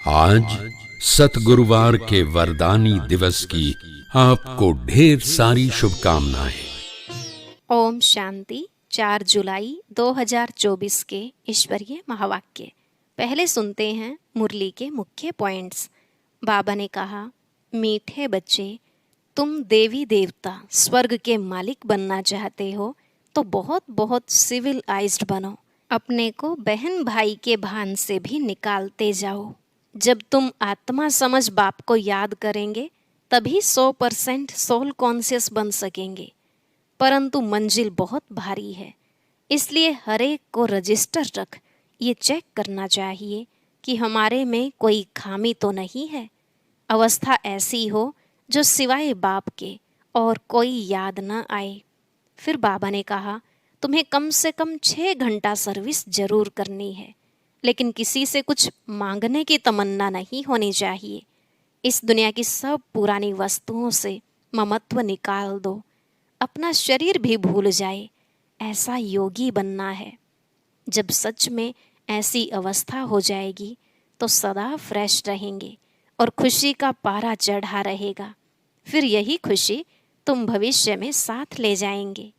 आज सतगुरुवार के वरदानी दिवस की आपको ढेर सारी शुभकामनाएं। ओम शांति। 4 जुलाई 2024 के ईश्वरीय महावाक्य। पहले सुनते हैं मुरली के मुख्य पॉइंट्स। बाबा ने कहा, मीठे बच्चे, तुम देवी देवता स्वर्ग के मालिक बनना चाहते हो तो बहुत बहुत सिविलाइज्ड बनो। अपने को बहन भाई के भान से भी निकालते जाओ। जब तुम आत्मा समझ बाप को याद करेंगे तभी 100% सोल कॉन्शियस बन सकेंगे। परंतु मंजिल बहुत भारी है, इसलिए हर एक को रजिस्टर रख ये चेक करना चाहिए कि हमारे में कोई खामी तो नहीं है। अवस्था ऐसी हो जो सिवाय बाप के और कोई याद न आए। फिर बाबा ने कहा, तुम्हें कम से कम 6 घंटा सर्विस जरूर करनी है, लेकिन किसी से कुछ मांगने की तमन्ना नहीं होनी चाहिए। इस दुनिया की सब पुरानी वस्तुओं से ममत्व निकाल दो। अपना शरीर भी भूल जाए, ऐसा योगी बनना है। जब सच में ऐसी अवस्था हो जाएगी तो सदा फ्रेश रहेंगे और खुशी का पारा चढ़ा रहेगा। फिर यही खुशी तुम भविष्य में साथ ले जाएंगे।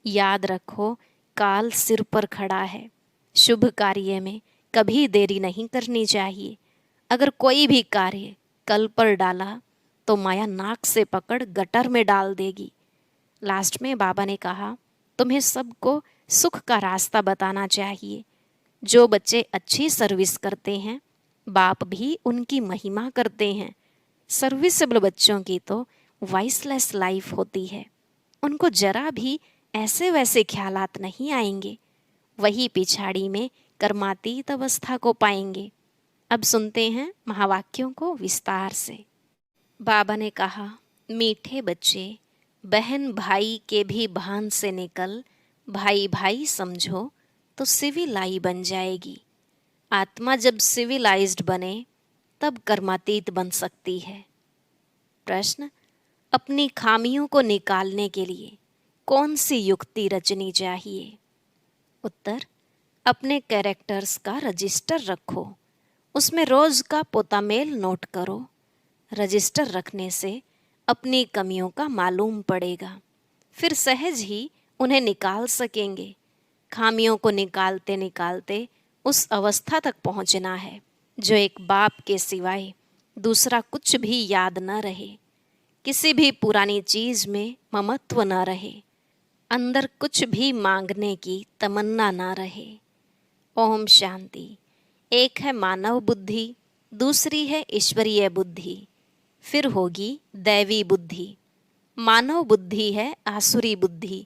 याद रखो, काल सिर पर खड़ा है। शुभ कार्य में कभी देरी नहीं करनी चाहिए। अगर कोई भी कार्य कल पर डाला तो माया नाक से पकड़ गटर में डाल देगी। लास्ट में बाबा ने कहा, तुम्हें सबको सुख का रास्ता बताना चाहिए। जो बच्चे अच्छी सर्विस करते हैं, बाप भी उनकी महिमा करते हैं। सर्विसेबल बच्चों की तो वाइसलेस लाइफ होती है। उनको जरा भी ऐसे वैसे ख्यालात नहीं आएंगे। वही पिछाड़ी में कर्मातीत अवस्था को पाएंगे। अब सुनते हैं महावाक्यों को विस्तार से। बाबा ने कहा, मीठे बच्चे, बहन भाई के भी भान से निकल भाई भाई समझो तो सिविलाई बन जाएगी। आत्मा जब सिविलाइज्ड बने तब कर्मातीत बन सकती है। प्रश्न, अपनी खामियों को निकालने के लिए कौन सी युक्ति रचनी चाहिए? उत्तर, अपने कैरेक्टर्स का रजिस्टर रखो। उसमें रोज का पोतामेल नोट करो। रजिस्टर रखने से अपनी कमियों का मालूम पड़ेगा, फिर सहज ही उन्हें निकाल सकेंगे। खामियों को निकालते निकालते उस अवस्था तक पहुंचना है जो एक बाप के सिवाय दूसरा कुछ भी याद न रहे। किसी भी पुरानी चीज में ममत्व न रहे। अंदर कुछ भी मांगने की तमन्ना न रहे। ओम शांति। एक है मानव बुद्धि, दूसरी है ईश्वरीय बुद्धि, फिर होगी दैवी बुद्धि। मानव बुद्धि है आसुरी बुद्धि,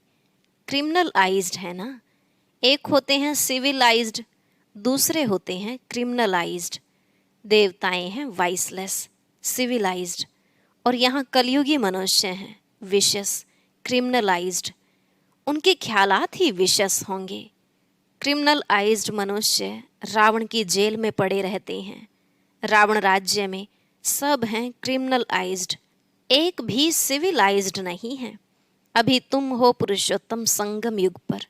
क्रिमिनलाइज्ड है ना। एक होते हैं सिविलाइज्ड, दूसरे होते हैं क्रिमिनलाइज्ड। देवताएं हैं वाइसलेस, सिविलाइज्ड, और यहाँ कलयुगी मनुष्य हैं विशस, क्रिमिनलाइज्ड। उनके ख्यालात ही विशस होंगे। क्रिमिनलाइज्ड मनुष्य रावण की जेल में पड़े रहते हैं। रावण राज्य में सब हैं क्रिमिनलाइज्ड, एक भी सिविलाइज्ड नहीं है। अभी तुम हो पुरुषोत्तम संगम युग पर।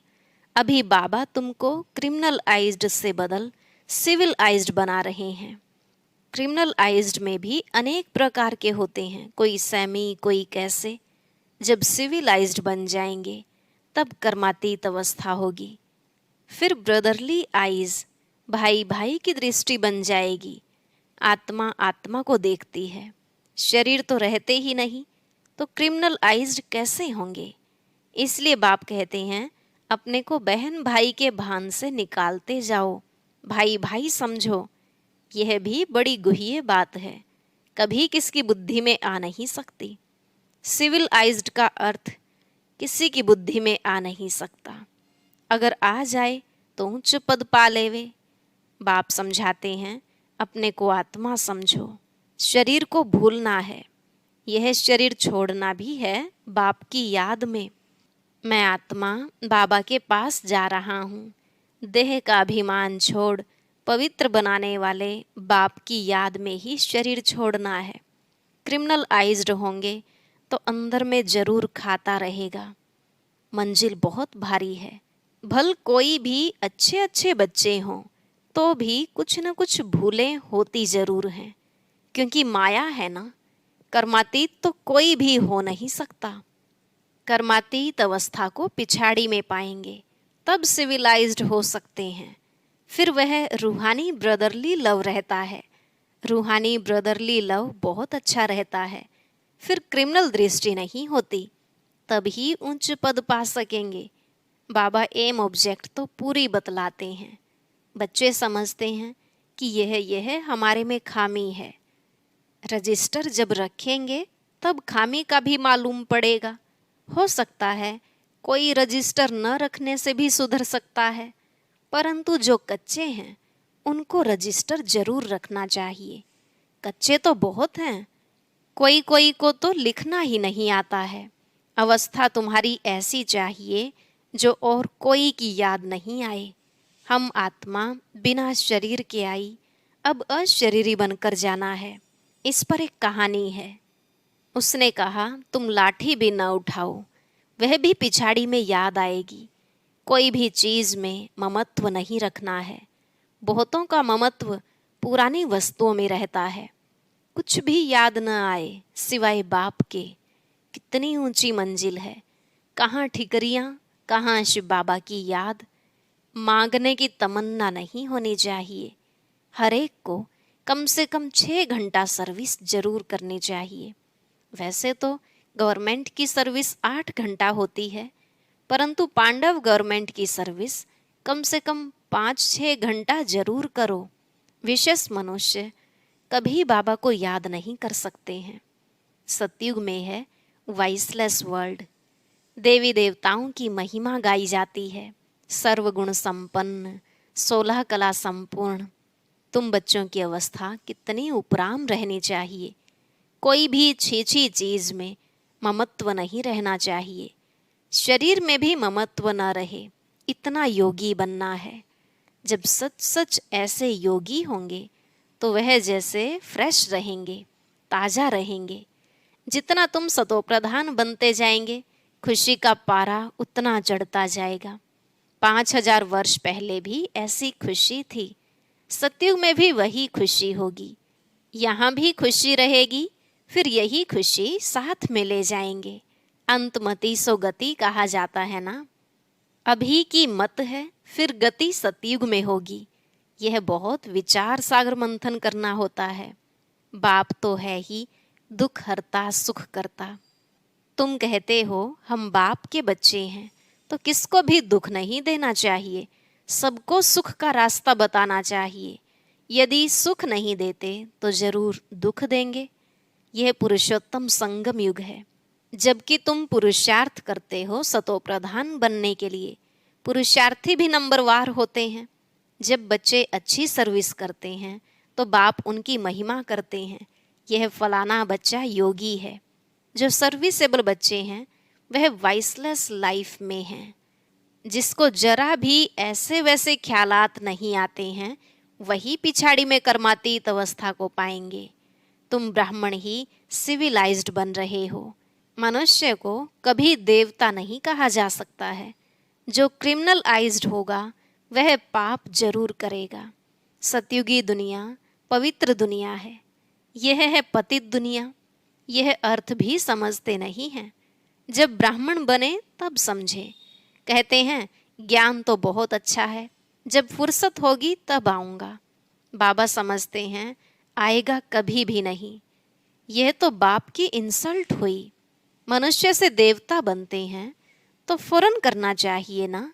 अभी बाबा तुमको क्रिमिनलाइज्ड से बदल सिविलाइज्ड बना रहे हैं। क्रिमिनलाइज्ड में भी अनेक प्रकार के होते हैं, कोई सेमी, कोई कैसे। जब सिविलाइज्ड बन जाएंगे तब कर्मातीत अवस्था होगी। फिर ब्रदरली आइज, भाई भाई की दृष्टि बन जाएगी। आत्मा आत्मा को देखती है। शरीर तो रहते ही नहीं तो क्रिमिनलाइज्ड कैसे होंगे? इसलिए बाप कहते हैं, अपने को बहन भाई के भान से निकालते जाओ, भाई भाई समझो। यह भी बड़ी गुह्य बात है, कभी किसकी बुद्धि में आ नहीं सकती। सिविलाइज्ड का अर्थ किसी की बुद्धि में आ नहीं सकता। अगर आ जाए तो उच्च पद पा लेवे। बाप समझाते हैं, अपने को आत्मा समझो, शरीर को भूलना है। यह शरीर छोड़ना भी है बाप की याद में। मैं आत्मा बाबा के पास जा रहा हूँ। देह का अभिमान छोड़ पवित्र बनाने वाले बाप की याद में ही शरीर छोड़ना है। क्रिमिनलाइज्ड होंगे तो अंदर में जरूर खाता रहेगा। मंजिल बहुत भारी है। भल कोई भी अच्छे अच्छे बच्चे हों, तो भी कुछ न कुछ भूलें होती जरूर हैं, क्योंकि माया है ना। कर्मातीत तो कोई भी हो नहीं सकता। कर्मातीत अवस्था को पिछाड़ी में पाएंगे, तब सिविलाइज्ड हो सकते हैं। फिर वह रूहानी ब्रदरली लव रहता है। रूहानी ब्रदरली लव बहुत अच्छा रहता है। फिर क्रिमिनल दृष्टि नहीं होती, तभी उच्च पद पा सकेंगे। बाबा एम ऑब्जेक्ट तो पूरी बतलाते हैं। बच्चे समझते हैं कि यह हमारे में खामी है। रजिस्टर जब रखेंगे तब खामी का भी मालूम पड़ेगा। हो सकता है कोई रजिस्टर न रखने से भी सुधर सकता है, परंतु जो कच्चे हैं उनको रजिस्टर जरूर रखना चाहिए। कच्चे तो बहुत हैं, कोई कोई को तो लिखना ही नहीं आता है। अवस्था तुम्हारी ऐसी चाहिए जो और कोई की याद नहीं आए। हम आत्मा बिना शरीर के आई, अब अशरीरी बनकर जाना है। इस पर एक कहानी है। उसने कहा, तुम लाठी भी न उठाओ, वह भी पिछाड़ी में याद आएगी। कोई भी चीज में ममत्व नहीं रखना है। बहुतों का ममत्व पुरानी वस्तुओं में रहता है। कुछ भी याद न आए सिवाय बाप के। कितनी ऊंची मंजिल है। कहाँ ठिकरियाँ, कहाँ शिव बाबा की याद। मांगने की तमन्ना नहीं होनी चाहिए। हर एक को कम से कम 6 घंटा सर्विस जरूर करनी चाहिए। वैसे तो गवर्नमेंट की सर्विस 8 घंटा होती है, परंतु पांडव गवर्नमेंट की सर्विस कम से कम 5-6 घंटा जरूर करो। विशेष मनुष्य कभी बाबा को याद नहीं कर सकते हैं। सतयुग में है वाइसलेस वर्ल्ड। देवी देवताओं की महिमा गाई जाती है। सर्वगुण संपन्न, 16 कला संपूर्ण। तुम बच्चों की अवस्था कितनी उपराम रहनी चाहिए। कोई भी छीछी चीज में ममत्व नहीं रहना चाहिए। शरीर में भी ममत्व न रहे, इतना योगी बनना है। जब सच सच ऐसे योगी होंगे तो वह जैसे फ्रेश रहेंगे, ताजा रहेंगे। जितना तुम सतोप्रधान बनते जाएंगे, खुशी का पारा उतना चढ़ता जाएगा। 5000 वर्ष पहले भी ऐसी खुशी थी। सतयुग में भी वही खुशी होगी। यहाँ भी खुशी रहेगी, फिर यही खुशी साथ में ले जाएंगे। अंतमति सो गति कहा जाता है ना। अभी की मत है, फिर गति सतयुग में होगी। यह बहुत विचार सागर मंथन करना होता है। बाप तो है ही दुख हरता सुख करता। तुम कहते हो हम बाप के बच्चे हैं, तो किसको भी दुख नहीं देना चाहिए, सबको सुख का रास्ता बताना चाहिए। यदि सुख नहीं देते तो जरूर दुख देंगे। यह पुरुषोत्तम संगम युग है। जबकि तुम पुरुषार्थ करते हो सतोप्रधान बनने के लिए, पुरुषार्थी भी नंबरवार होते हैं। जब बच्चे अच्छी सर्विस करते हैं तो बाप उनकी महिमा करते हैं। यह फलाना बच्चा योगी है। जो सर्विसेबल बच्चे हैं वह वाइसलेस लाइफ में हैं। जिसको जरा भी ऐसे वैसे ख्यालात नहीं आते हैं, वही पिछाड़ी में कर्मातीत अवस्था को पाएंगे। तुम ब्राह्मण ही सिविलाइज्ड बन रहे हो। मनुष्य को कभी देवता नहीं कहा जा सकता है। जो क्रिमिनलाइज्ड होगा वह पाप जरूर करेगा। सतयुगी दुनिया पवित्र दुनिया है, यह है पतित दुनिया। यह अर्थ भी समझते नहीं हैं। जब ब्राह्मण बने तब समझे। कहते हैं ज्ञान तो बहुत अच्छा है, जब फुर्सत होगी तब आऊँगा। बाबा समझते हैं आएगा कभी भी नहीं। यह तो बाप की इंसल्ट हुई। मनुष्य से देवता बनते हैं तो फौरन करना चाहिए ना।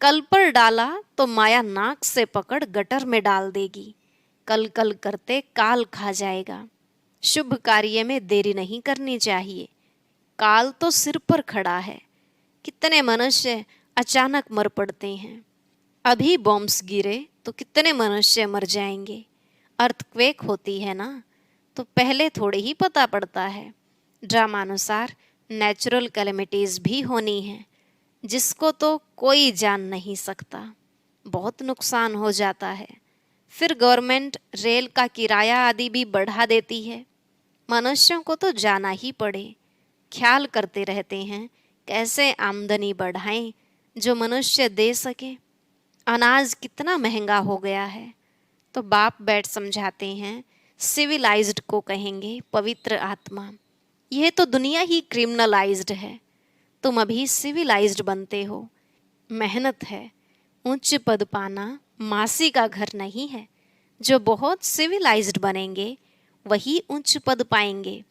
कल पर डाला तो माया नाक से पकड़ गटर में डाल देगी। कल कल करते काल खा जाएगा। शुभ कार्य में देरी नहीं करनी चाहिए। काल तो सिर पर खड़ा है। कितने मनुष्य अचानक मर पड़ते हैं। अभी बॉम्ब्स गिरे तो कितने मनुष्य मर जाएंगे। अर्थक्वेक होती है ना, तो पहले थोड़े ही पता पड़ता है। ड्रामानुसार नेचुरल कैलेमिटीज भी होनी है, जिसको तो कोई जान नहीं सकता। बहुत नुकसान हो जाता है। फिर गवर्नमेंट रेल का किराया आदि भी बढ़ा देती है। मनुष्यों को तो जाना ही पड़े। ख्याल करते रहते हैं कैसे आमदनी बढ़ाएं जो मनुष्य दे सके। अनाज कितना महंगा हो गया है। तो बाप बैठ समझाते हैं, सिविलाइज्ड को कहेंगे पवित्र आत्मा। यह तो दुनिया ही क्रिमिनलाइज्ड है। तुम अभी सिविलाइज्ड बनते हो। मेहनत है। उच्च पद पाना मासी का घर नहीं है। जो बहुत सिविलाइज्ड बनेंगे वही उच्च पद पाएंगे।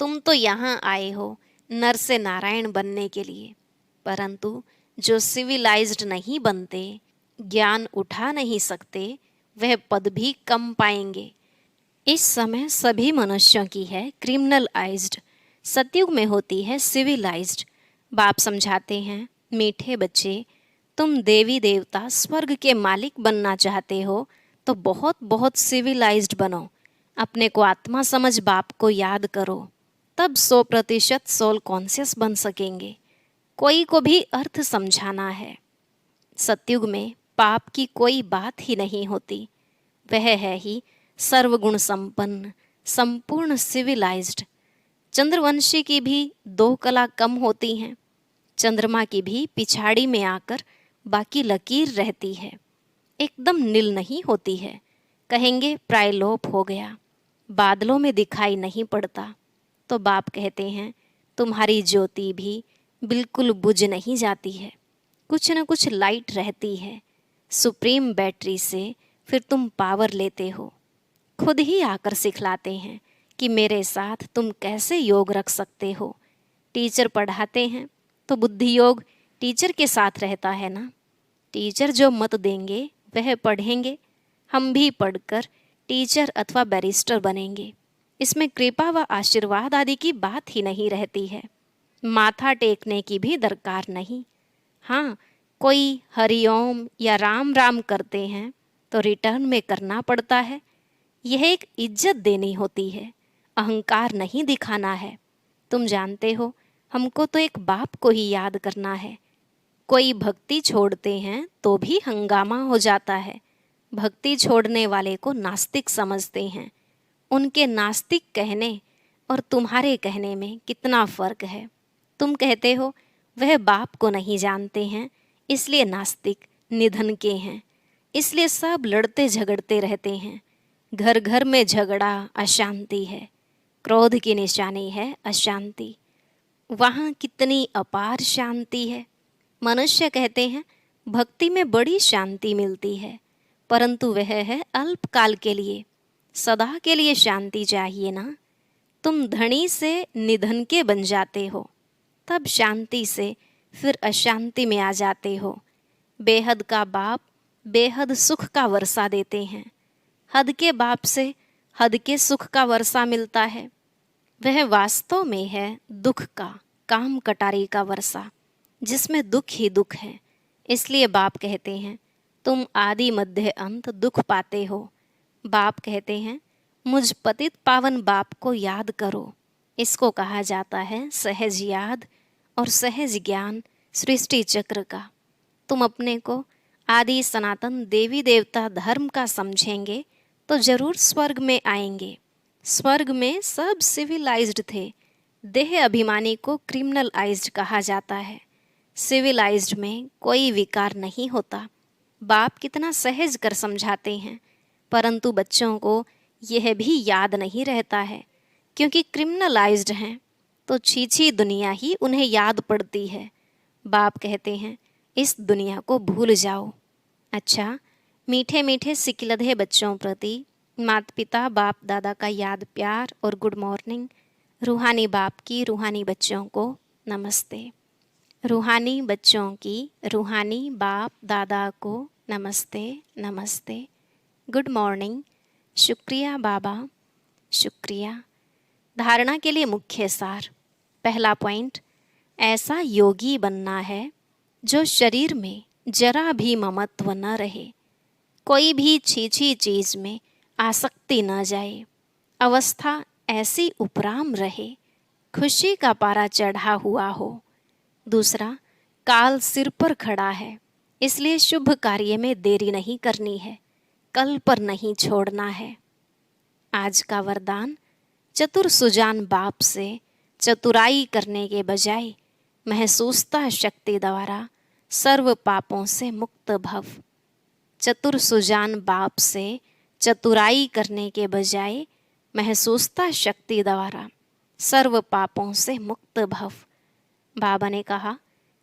तुम तो यहाँ आए हो नर से नारायण बनने के लिए, परंतु जो सिविलाइज्ड नहीं बनते, ज्ञान उठा नहीं सकते, वह पद भी कम पाएंगे। इस समय सभी मनुष्यों की है क्रिमिनलाइज्ड, सतयुग में होती है सिविलाइज्ड। बाप समझाते हैं, मीठे बच्चे, तुम देवी देवता स्वर्ग के मालिक बनना चाहते हो तो बहुत बहुत सिविलाइज्ड बनो। अपने को आत्मा समझ बाप को याद करो, तब 100% सोल कॉन्शियस बन सकेंगे। कोई को भी अर्थ समझाना है। सतयुग में पाप की कोई बात ही नहीं होती। वह है ही सर्वगुण संपन्न, संपूर्ण सिविलाइज्ड। चंद्रवंशी की भी 2 कला कम होती हैं। चंद्रमा की भी पिछाड़ी में आकर बाकी लकीर रहती है, एकदम नील नहीं होती है। कहेंगे प्रायलोप हो गया, बादलों में दिखाई नहीं पड़ता। तो बाप कहते हैं, तुम्हारी ज्योति भी बिल्कुल बुझ नहीं जाती है, कुछ न कुछ लाइट रहती है। सुप्रीम बैटरी से फिर तुम पावर लेते हो। खुद ही आकर सिखलाते हैं कि मेरे साथ तुम कैसे योग रख सकते हो। टीचर पढ़ाते हैं तो बुद्धि योग टीचर के साथ रहता है ना। टीचर जो मत देंगे वह पढ़ेंगे। हम भी पढ़कर टीचर अथवा बैरिस्टर बनेंगे। इसमें कृपा व आशीर्वाद आदि की बात ही नहीं रहती है। माथा टेकने की भी दरकार नहीं। हाँ, कोई हरिओम या राम राम करते हैं तो रिटर्न में करना पड़ता है। यह एक इज्जत देनी होती है, अहंकार नहीं दिखाना है। तुम जानते हो, हमको तो एक बाप को ही याद करना है। कोई भक्ति छोड़ते हैं तो भी हंगामा हो जाता है। भक्ति छोड़ने वाले को नास्तिक समझते हैं। उनके नास्तिक कहने और तुम्हारे कहने में कितना फर्क है। तुम कहते हो वह बाप को नहीं जानते हैं, इसलिए नास्तिक निधन के हैं, इसलिए सब लड़ते झगड़ते रहते हैं। घर घर में झगड़ा अशांति है। क्रोध की निशानी है अशांति। वहाँ कितनी अपार शांति है। मनुष्य कहते हैं भक्ति में बड़ी शांति मिलती है, परंतु वह है अल्पकाल के लिए। सदा के लिए शांति चाहिए ना। तुम धनी से निधन के बन जाते हो, तब शांति से फिर अशांति में आ जाते हो। बेहद का बाप बेहद सुख का वर्षा देते हैं। हद के बाप से हद के सुख का वर्षा मिलता है। वह वास्तव में है दुख का, काम कटारी का वर्षा, जिसमें दुख ही दुख है। इसलिए बाप कहते हैं तुम आदि मध्य अंत दुख पाते हो। बाप कहते हैं मुझ पतित पावन बाप को याद करो। इसको कहा जाता है सहज याद और सहज ज्ञान सृष्टि चक्र का। तुम अपने को आदि सनातन देवी देवता धर्म का समझेंगे तो जरूर स्वर्ग में आएंगे। स्वर्ग में सब सिविलाइज्ड थे। देह अभिमानी को क्रिमिनलाइज्ड कहा जाता है। सिविलाइज्ड में कोई विकार नहीं होता। बाप कितना सहज कर समझाते हैं, परंतु बच्चों को यह भी याद नहीं रहता है, क्योंकि क्रिमिनलाइज्ड हैं तो छीछी दुनिया ही उन्हें याद पड़ती है। बाप कहते हैं इस दुनिया को भूल जाओ। अच्छा, मीठे मीठे सिकिलधे बच्चों प्रति माता पिता बाप दादा का याद प्यार और गुड मॉर्निंग। रूहानी बाप की रूहानी बच्चों को नमस्ते। रूहानी बच्चों की रूहानी बाप दादा को नमस्ते नमस्ते। Good morning. शुक्रिया बाबा, शुक्रिया। धारणा के लिए मुख्य सार। पहला पॉइंट, ऐसा योगी बनना है जो शरीर में जरा भी ममत्व न रहे, कोई भी छीछी चीज में आसक्ति न जाए, अवस्था ऐसी उपराम रहे, खुशी का पारा चढ़ा हुआ हो। दूसरा, काल सिर पर खड़ा है, इसलिए शुभ कार्य में देरी नहीं करनी है, कल पर नहीं छोड़ना है। आज का वरदान, चतुर सुजान बाप से चतुराई करने के बजाय महसूसता शक्ति द्वारा सर्व पापों से मुक्त भव। चतुर सुजान बाप से चतुराई करने के बजाय महसूसता शक्ति द्वारा सर्व पापों से मुक्त भव। बाबा ने कहा,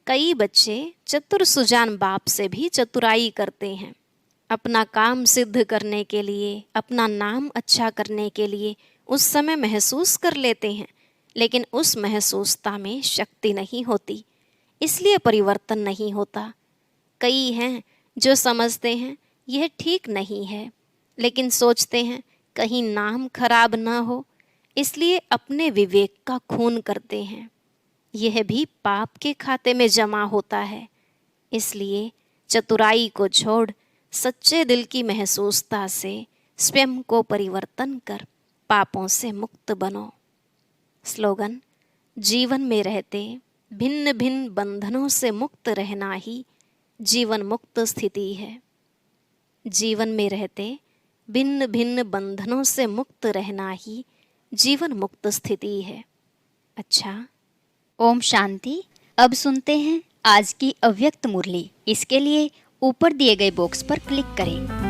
कई बच्चे चतुर सुजान बाप से भी चतुराई करते हैं। अपना काम सिद्ध करने के लिए, अपना नाम अच्छा करने के लिए उस समय महसूस कर लेते हैं, लेकिन उस महसूसता में शक्ति नहीं होती, इसलिए परिवर्तन नहीं होता। कई हैं जो समझते हैं यह ठीक नहीं है, लेकिन सोचते हैं कहीं नाम खराब न हो, इसलिए अपने विवेक का खून करते हैं। यह भी पाप के खाते में जमा होता है। इसलिए चतुराई को छोड़ सच्चे दिल की महसूसता से स्वयं को परिवर्तन कर पापों से मुक्त बनो। स्लोगन: जीवन में रहते भिन्न भिन्न बंधनों से मुक्त रहना ही जीवन मुक्त स्थिति है। जीवन में रहते भिन्न भिन्न बंधनों से मुक्त रहना ही जीवन मुक्त स्थिति है। अच्छा, ओम शांति। अब सुनते हैं आज की अव्यक्त मुरली। इसके लिए ऊपर दिए गए बॉक्स पर क्लिक करें।